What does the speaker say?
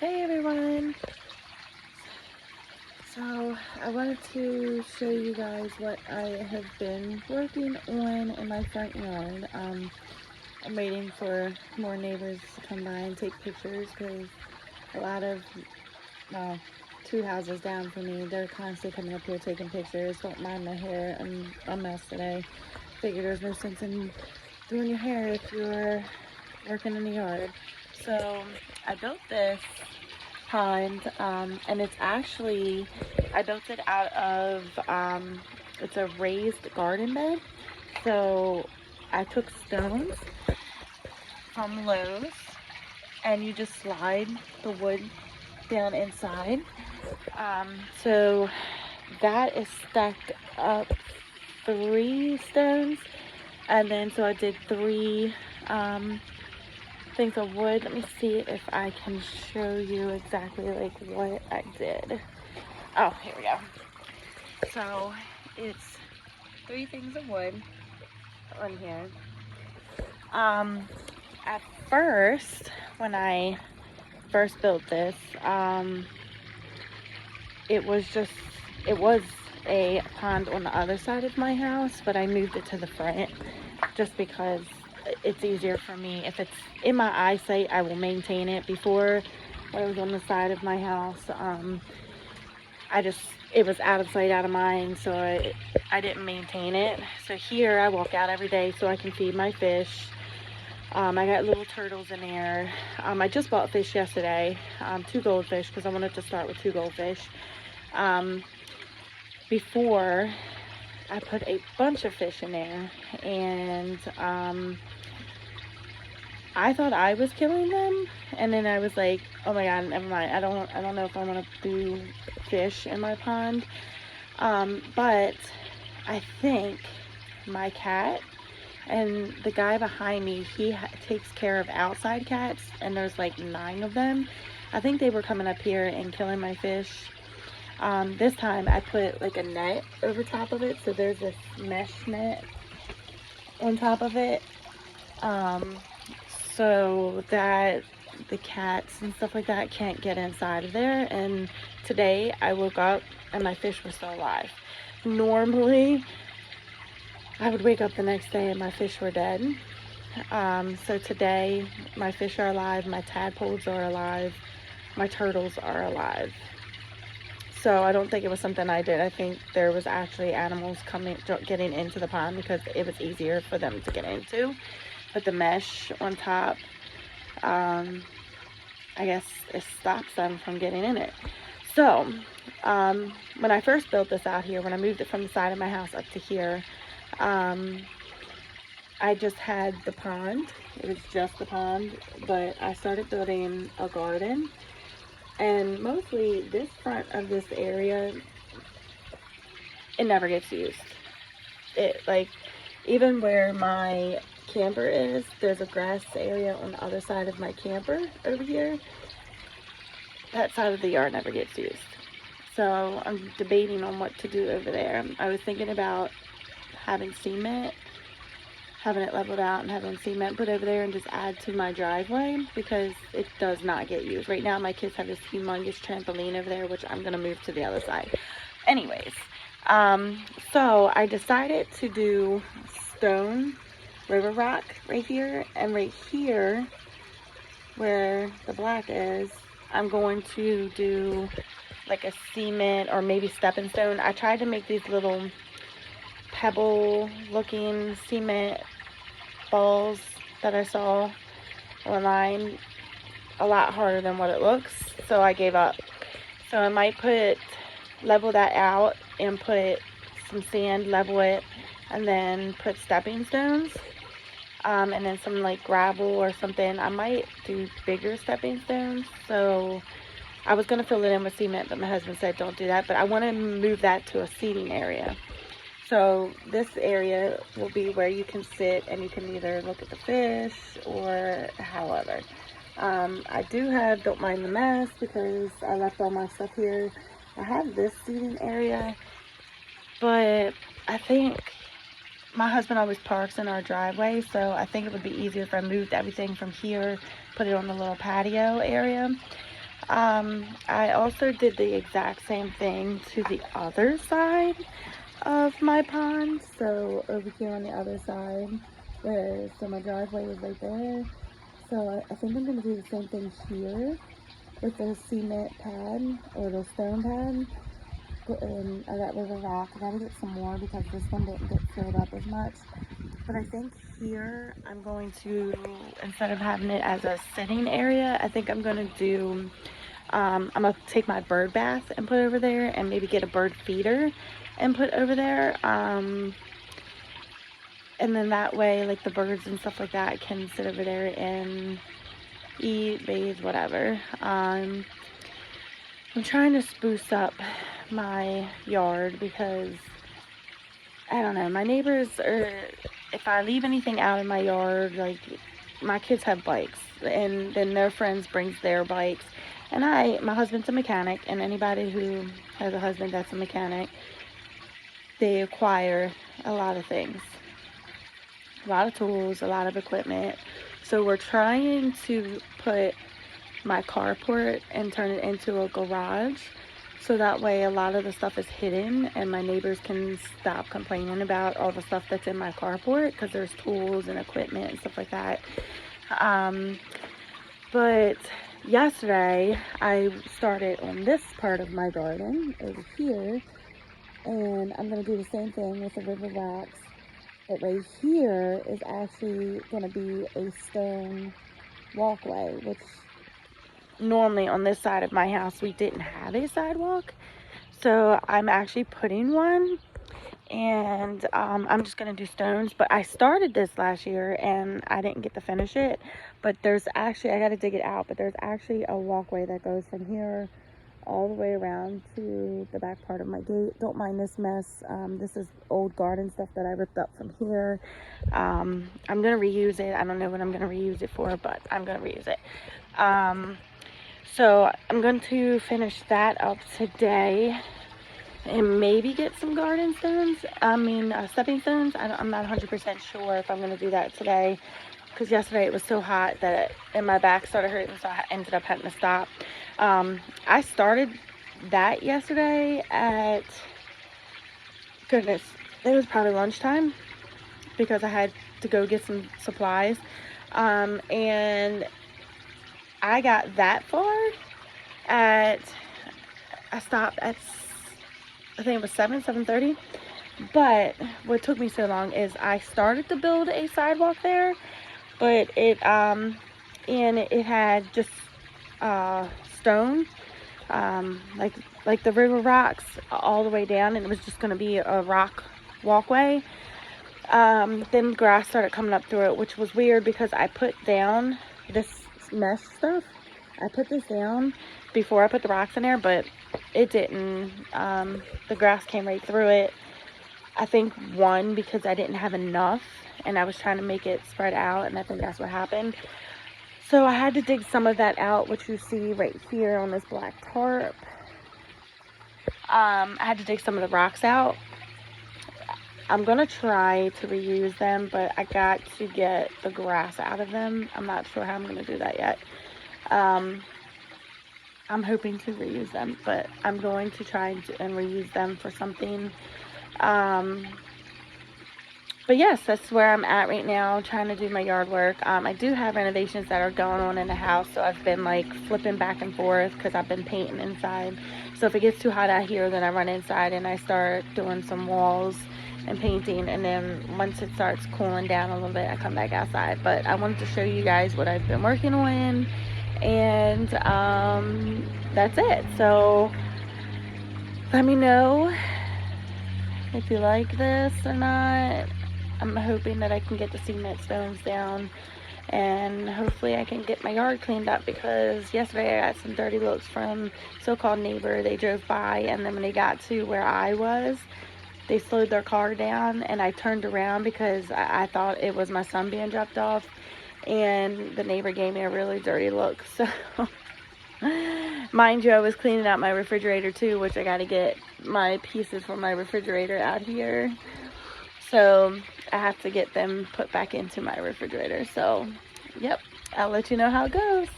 Hey everyone! So I wanted to show you guys what I have been working on in my front yard. I'm waiting for more neighbors to come by and take pictures because a lot of, well, two houses down from me, they're constantly coming up here taking pictures. Don't mind my hair, I'm a mess today. Figure there's no sense in doing your hair if you're working in the yard. So I built this pond, and it's actually, I built it out of, it's a raised garden bed. So I took stones from Lowe's and you just slide the wood down inside. So that is stacked up 3 stones, and then so I did 3 things of wood. Let me see if I can show you exactly like what I did. Oh, here we go. So it's 3 things of wood on here. At first, when I first built this, it was a pond on the other side of my house, but I moved it to the front just because it's easier for me. If it's in my eyesight, I will maintain it. Before, when it was on the side of my house, it was out of sight, out of mind, so I didn't maintain it. So here I walk out every day so I can feed my fish. I got little turtles in there. I just bought fish yesterday, 2 goldfish, because I wanted to start with 2 goldfish. Before, I put a bunch of fish in there, and I thought I was killing them, and then I was like, oh my god, never mind. I don't know if I want to do fish in my pond. But I think my cat and the guy behind me, he takes care of outside cats, and there's like 9 of them. I think they were coming up here and killing my fish. This time I put like a net over top of it, so there's this mesh net on top of it, so that the cats and stuff like that can't get inside of there. And today I woke up and my fish were still alive. Normally I would wake up the next day and my fish were dead. So today my fish are alive, my tadpoles are alive, my turtles are alive. So I don't think it was something I did. I think there was actually animals getting into the pond because it was easier for them to get into. But the mesh on top, I guess it stops them from getting in it. So when I first built this out here, when I moved it from the side of my house up to here, I just had the pond. It was just the pond, but I started building a garden. And mostly this front of this area, it never gets used. Even where my camper is, there's a grass area on the other side of my camper over here. That side of the yard never gets used. So I'm debating on what to do over there. I was thinking about having cement, having it leveled out and having cement put over there and just add to my driveway because it does not get used. Right now my kids have this humongous trampoline over there, which I'm going to move to the other side. Anyways, so I decided to do stone river rock right here, and right here where the black is, I'm going to do like a cement or maybe stepping stone. I tried to make these little pebble looking cement balls that I saw online, a lot harder than what it looks, so I gave up. So I might level that out and put some sand, level it, and then put stepping stones, and then some like gravel or something. I might do bigger stepping stones. So I was gonna fill it in with cement, but my husband said don't do that. But I want to move that to a seating area. So this area will be where you can sit and you can either look at the fish or however. I don't mind the mess because I left all my stuff here. I have this seating area, but I think my husband always parks in our driveway, so I think it would be easier if I moved everything from here, put it on the little patio area. I also did the exact same thing to the other side of my pond. So over here on the other side, so my driveway is right there. So I think I'm going to do the same thing here with the cement pad or the stone pad. And I got rid of the rock. I gotta get some more because this one didn't get filled up as much. But I think here I'm going to, instead of having it as a sitting area, I think I'm going to do, I'm going to take my bird bath and put over there, and maybe get a bird feeder and put over there. And then that way, like the birds and stuff like that can sit over there and eat, bathe, whatever. I'm trying to spruce up my yard because, I don't know, my neighbors are, if I leave anything out in my yard, like my kids have bikes and then their friends brings their bikes, and my husband's a mechanic, and anybody who has a husband that's a mechanic, they acquire a lot of things, a lot of tools, a lot of equipment. So we're trying to put my carport and turn it into a garage, so that way a lot of the stuff is hidden and my neighbors can stop complaining about all the stuff that's in my carport, because there's tools and equipment and stuff like that. But yesterday I started on this part of my garden over here, and I'm going to do the same thing with the river rocks. But right here is actually going to be a stone walkway, which normally on this side of my house we didn't have a sidewalk. So I'm actually putting one, and I'm just going to do stones. But I started this last year and I didn't get to finish it. But there's actually, I got to dig it out, but there's actually a walkway that goes from here all the way around to the back part of my gate. Don't mind this mess. This is old garden stuff that I ripped up from here. I'm going to reuse it. I don't know what I'm going to reuse it for, but I'm going to reuse it. So I'm going to finish that up today and maybe get some garden stones. Stepping stones. I'm not 100% sure if I'm going to do that today, because yesterday it was so hot and my back started hurting, so I ended up having to stop. I started that yesterday at, goodness, it was probably lunchtime, because I had to go get some supplies. And I got that far I stopped at, I think it was 7:30. But what took me so long is I started to build a sidewalk there, but it had just stone, like the river rocks all the way down, and it was just going to be a rock walkway. Then grass started coming up through it, which was weird because I put down this mesh stuff. I put this down before I put the rocks in there, but it didn't. The grass came right through it. I think one, because I didn't have enough and I was trying to make it spread out, and I think that's what happened. So I had to dig some of that out, which you see right here on this black tarp. I had to dig some of the rocks out. I'm going to try to reuse them, but I got to get the grass out of them. I'm not sure how I'm going to do that yet. I'm hoping to reuse them, but I'm going to try and reuse them for something. But yes, that's where I'm at right now, trying to do my yard work. I do have renovations that are going on in the house, so I've been like flipping back and forth because I've been painting inside. So if it gets too hot out here, then I run inside and I start doing some walls and painting, and then once it starts cooling down a little bit, I come back outside. But I wanted to show you guys what I've been working on, and that's it. So let me know if you like this or not. I'm hoping that I can get the cement stones down, and hopefully I can get my yard cleaned up, because yesterday I got some dirty looks from so-called neighbor. They drove by, and then when they got to where I was, they slowed their car down, and I turned around because I thought it was my son being dropped off, and the neighbor gave me a really dirty look. So mind you, I was cleaning out my refrigerator too, which I got to get my pieces for my refrigerator out here. So I have to get them put back into my refrigerator. So, yep, I'll let you know how it goes.